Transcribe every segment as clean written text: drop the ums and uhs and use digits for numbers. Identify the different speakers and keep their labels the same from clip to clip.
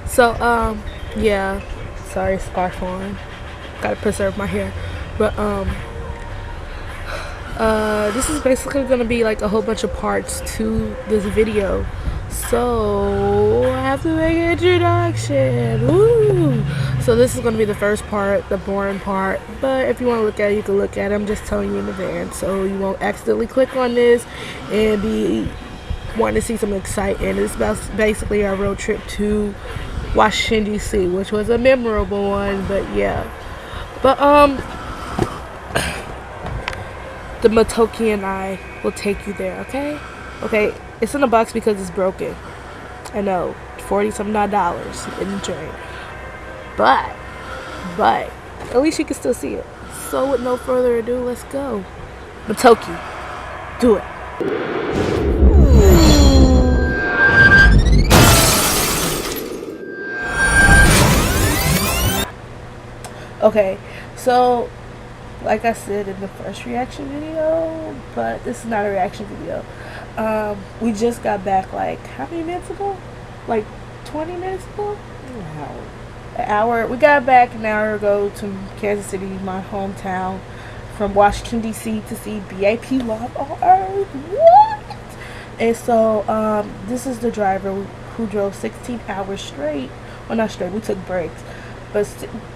Speaker 1: So, yeah. Sorry, scarf on. Gotta preserve my hair. But, this is basically gonna be like a whole bunch of parts to this video. So, I have to make an introduction. Woo! So, this is gonna be the first part, the boring part. But if you wanna look at it, you can look at it. I'm just telling you in advance so you won't accidentally click on this and be wanting to see something exciting. It's basically our road trip to Washington D.C., which was a memorable one. But yeah, but the Matoki and I will take you there. Okay. It's in a box because it's broken. I know, $40-something in the drain. But at least you can still see it. So with no further ado, let's go. Matoki, do it. Okay, so like I said in the first reaction video, but this is not a reaction video. We just got back like how many minutes ago? Like 20 minutes ago? An hour. We got back an hour ago to Kansas City, my hometown, from Washington D.C. to see B.A.P. live on Earth. What? And so this is the driver who drove 16 hours straight. Well, not straight. We took breaks, but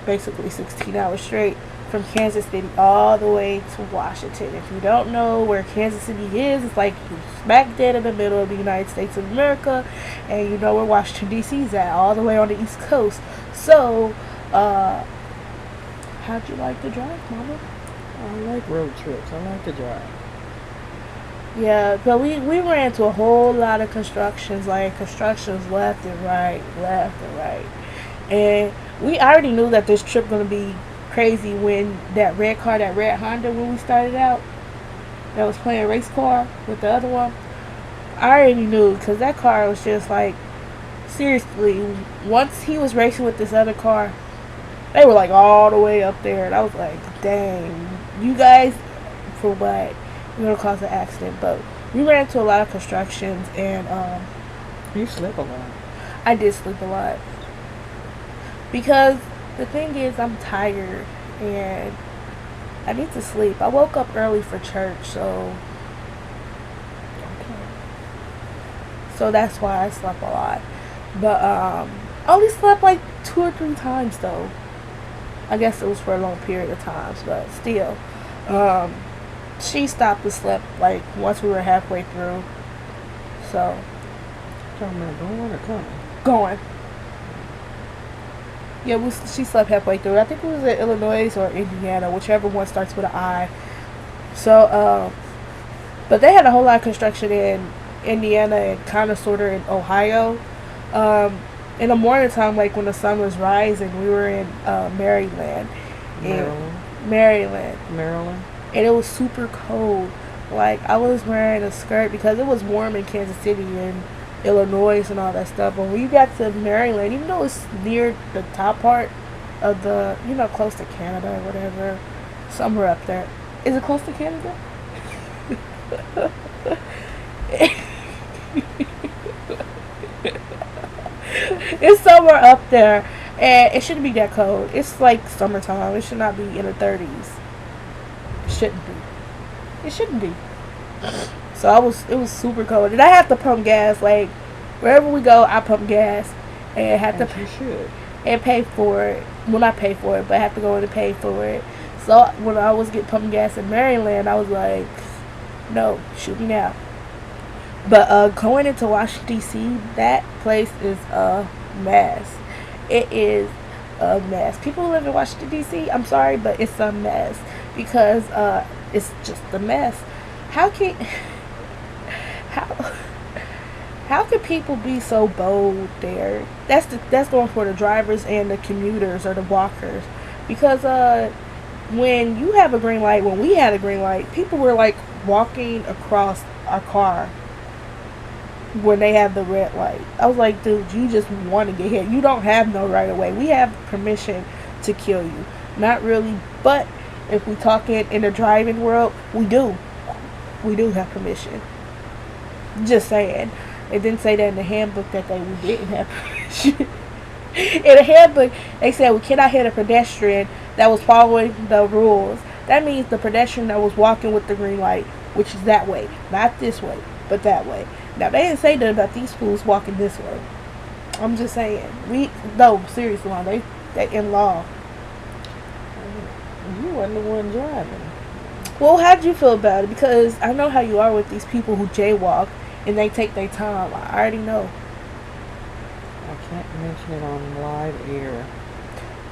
Speaker 1: basically 16 hours straight from Kansas City all the way to Washington. If you don't know where Kansas City is, it's like smack dead in the middle of the United States of America, and you know where Washington D.C. is at, all the way on the East Coast. So, how'd you like to drive, Mama?
Speaker 2: I like road trips. I like to drive.
Speaker 1: Yeah, but we ran into a whole lot of constructions left and right. And we already knew that this trip gonna be crazy when that red Honda, when we started out, that was playing race car with the other one. I already knew because that car was just like, seriously, once he was racing with this other car, they were like all the way up there. And I was like, dang, you guys, for what? You're gonna cause an accident. But we ran into a lot of constructions and
Speaker 2: You sleep a lot.
Speaker 1: I did sleep a lot. Because the thing is, I'm tired and I need to sleep. I woke up early for church, so that's why I slept a lot. But I only slept like 2 or 3 times though. I guess it was for a long period of times, but still. She stopped and slept like once we were halfway through. So
Speaker 2: Talking about going or coming?
Speaker 1: going. Yeah, she slept halfway through. I think it was in Illinois or Indiana, whichever one starts with an I. So, but they had a whole lot of construction in Indiana and kind of sort of in Ohio. In the morning time, like when the sun was rising, we were in Maryland. Maryland. And it was super cold. Like, I was wearing a skirt because it was warm in Kansas City and Illinois and all that stuff. But when you got to Maryland, even though it's near the top part of the, close to Canada or whatever, somewhere up there. Is it close to Canada? It's somewhere up there, and it shouldn't be that cold. It's like summertime. It should not be in the 30s. It shouldn't be. So it was super cold, and I have to pump gas. Like wherever we go, I pump gas, and have to and pay for it. Well, not pay for it, but I have to go in and pay for it. So when I was getting pumping gas in Maryland, I was like, no, shoot me now. But going into Washington D.C., that place is a mess. It is a mess. People who live in Washington D.C., I'm sorry, but it's a mess because it's just a mess. How can people be so bold there? That's going for the drivers and the commuters or the walkers, because when you have a green light, when we had a green light, people were like walking across our car when they have the red light. I was like, dude, you just want to get hit. You don't have no right of way. We have permission to kill you. Not really, but if we talking in the driving world, we do have permission. Just saying. It didn't say that in the handbook that we didn't have permission. In the handbook, they said we cannot hit a pedestrian that was following the rules. That means the pedestrian that was walking with the green light, which is that way, not this way, but that way. Now they didn't say that about these fools walking this way. I'm just saying. No, seriously, they in law.
Speaker 2: You wasn't the one driving.
Speaker 1: Well, how'd you feel about it? Because I know how you are with these people who jaywalk and they take their time. I already know.
Speaker 2: I can't mention it on live air.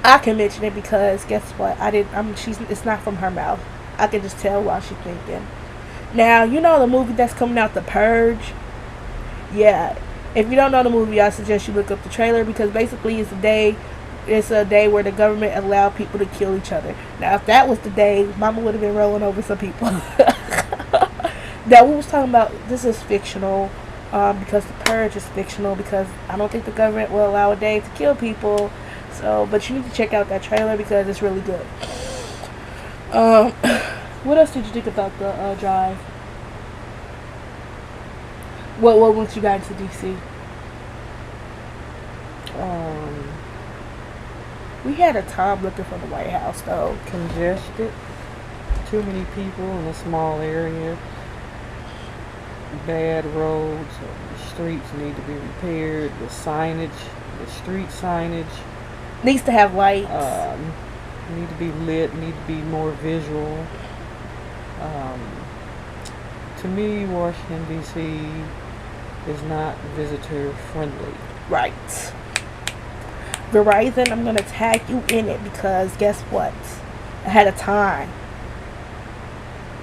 Speaker 1: I can mention it because guess what? It's not from her mouth. I can just tell while she's thinking. Now, you know the movie that's coming out, The Purge? Yeah. If you don't know the movie, I suggest you look up the trailer because basically it's a day where the government allowed people to kill each other. Now, if that was the day, Mama would have been rolling over some people. Now, we was talking about, this is fictional, because The Purge is fictional, because I don't think the government will allow a day to kill people. So, but you need to check out that trailer because it's really good. What else did you think about the drive? What went you guys to DC? We had a time looking for the White House, though.
Speaker 2: Congested. Too many people in a small area. Bad roads. The streets need to be repaired. The street signage
Speaker 1: Needs to have lights.
Speaker 2: need to be lit. Need to be more visual. To me, Washington D.C. is not visitor friendly.
Speaker 1: Right. Verizon, I'm going to tag you in it because guess what? I had a time.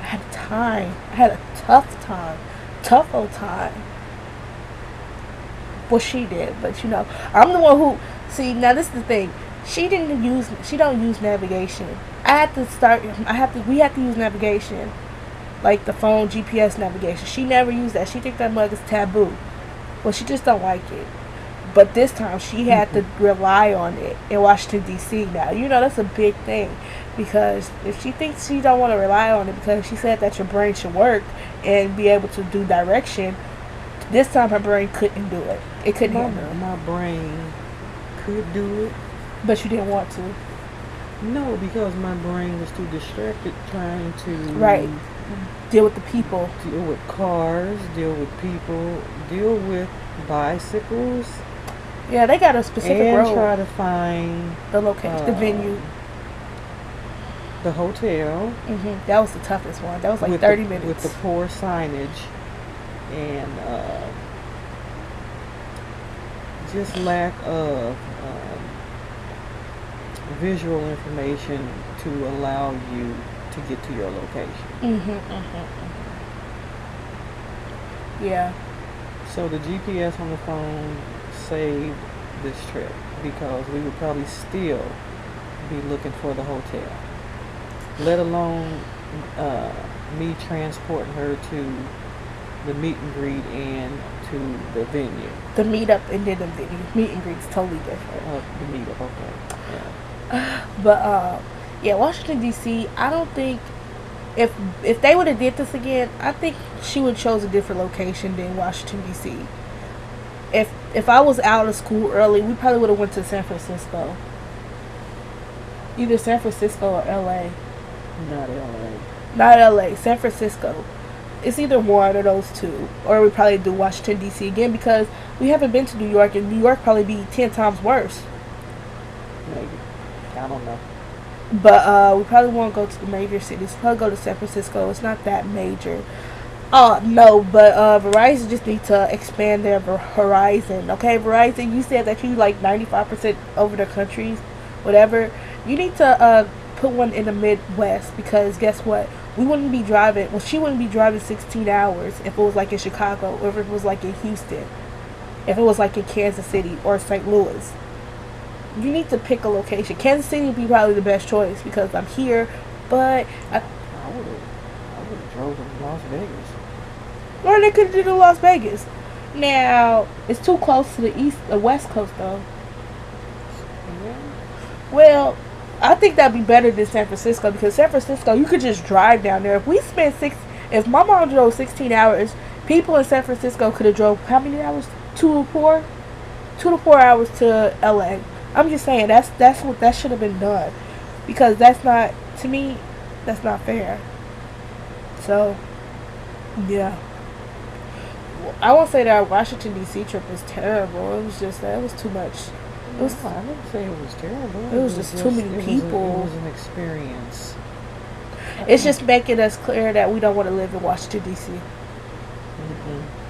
Speaker 1: I had a tough time. Tough old time. Well, she did, but you know, I'm the one who, see, now this is the thing. She don't use navigation. We had to use navigation. Like the phone GPS navigation. She never used that. She think that mug is taboo. Well, she just don't like it. But this time she had to rely on it in Washington D.C. Now, you know that's a big thing because if she thinks she don't want to rely on it because she said that your brain should work and be able to do direction, this time her brain couldn't do it. It couldn't handle it.
Speaker 2: My brain could do it.
Speaker 1: But you didn't want to.
Speaker 2: No, because my brain was too distracted trying to
Speaker 1: deal with the people,
Speaker 2: deal with cars, deal with people, deal with bicycles.
Speaker 1: Yeah, they got a specific
Speaker 2: and
Speaker 1: road.
Speaker 2: Try to find
Speaker 1: the location, the venue,
Speaker 2: the hotel.
Speaker 1: That was the toughest one. That was like 30 minutes
Speaker 2: with the poor signage and just lack of visual information to allow you to get to your location.
Speaker 1: Yeah.
Speaker 2: So the GPS on the phone saved this trip because we would probably still be looking for the hotel, let alone me transporting her to the meet and greet and to the venue.
Speaker 1: The meetup and then the venue. Meet and greet is totally different.
Speaker 2: The meetup, okay. Yeah.
Speaker 1: But yeah, Washington D.C. I don't think if they would have did this again, I think she would have chose a different location than Washington D.C. If I was out of school early, we probably would have went to San Francisco. Either San Francisco or L.A.
Speaker 2: Not L.A.
Speaker 1: Not L.A. San Francisco. It's either one of those two, or we probably do Washington D.C. again because we haven't been to New York, and New York probably be 10 times worse.
Speaker 2: Maybe. I don't know.
Speaker 1: But we probably won't go to the major cities. Probably go to San Francisco. It's not that major. No, but Verizon just need to expand their horizon. Okay, Verizon, you said that you like 95% over the countries, whatever. You need to put one in the Midwest because guess what? We wouldn't be driving. Well, she wouldn't be driving 16 hours if it was like in Chicago, or if it was like in Houston, if it was like in Kansas City or St. Louis. You need to pick a location. Kansas City would be probably the best choice because I'm here, but
Speaker 2: I would have drove to Las Vegas.
Speaker 1: Or they could have did it in Las Vegas. Now it's too close to the West Coast though.
Speaker 2: Yeah.
Speaker 1: Well, I think that'd be better than San Francisco because San Francisco you could just drive down there. If my mom drove 16 hours, People in San Francisco could have drove how many hours? 2 to 4, 2 to 4 hours to LA. I'm just saying that's what that should have been done, because that's not, to me, that's not fair. So yeah, I won't say that our Washington D.C. trip was terrible. It was just that it was too much. It was
Speaker 2: No, I wouldn't say it was terrible.
Speaker 1: it was just too many people.
Speaker 2: It was an experience.
Speaker 1: It's just making us clear that we don't want to live in Washington D.C.
Speaker 2: Mm-mm.